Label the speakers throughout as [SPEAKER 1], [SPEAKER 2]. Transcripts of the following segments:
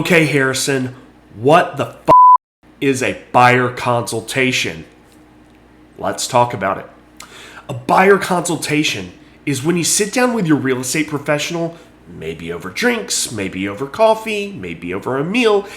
[SPEAKER 1] Okay, Harrison, what the is a buyer consultation? Let's talk about it. A buyer consultation is when you sit down with your real estate professional, maybe over drinks, maybe over coffee, maybe over a meal,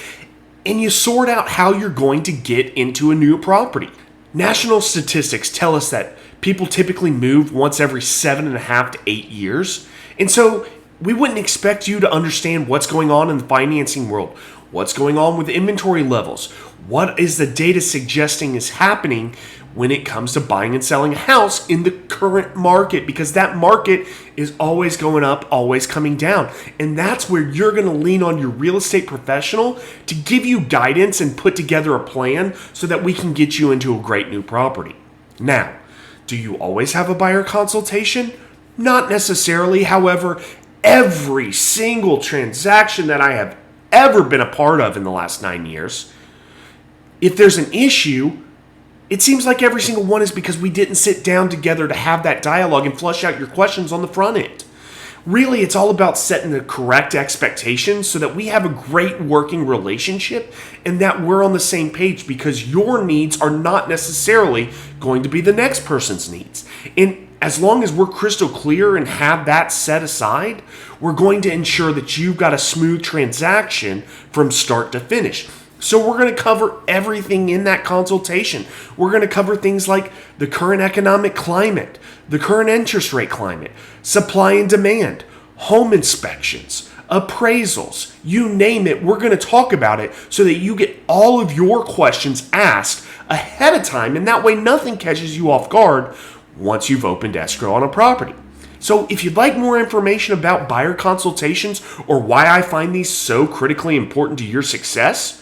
[SPEAKER 1] and you sort out how you're going to get into a new property. National statistics tell us that people typically move once every 7.5 to 8 years. And so we wouldn't expect you to understand what's going on in the financing world, what's going on with inventory levels, what is the data suggesting is happening when it comes to buying and selling a house in the current market, because that market is always going up, always coming down. And that's where you're going to lean on your real estate professional to give you guidance and put together a plan so that we can get you into a great new property. Now, do you always have a buyer consultation? Not necessarily. However, every single transaction that I have ever been a part of in the last 9 years, if there's an issue, it seems like every single one is because we didn't sit down together to have that dialogue and flush out your questions on the front end. Really, it's all about setting the correct expectations so that we have a great working relationship and that we're on the same page, because your needs are not necessarily going to be the next person's needs. And as long as we're crystal clear and have that set aside, we're going to ensure that you've got a smooth transaction from start to finish. So we're going to cover everything in that consultation. We're going to cover things like the current economic climate, the current interest rate climate, supply and demand, home inspections, appraisals, you name it. We're going to talk about it so that you get all of your questions asked ahead of time, and that way nothing catches you off guard once you've opened escrow on a property. So if you'd like more information about buyer consultations or why I find these so critically important to your success,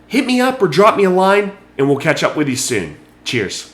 [SPEAKER 1] hit me up or drop me a line, and we'll catch up with you soon. Cheers.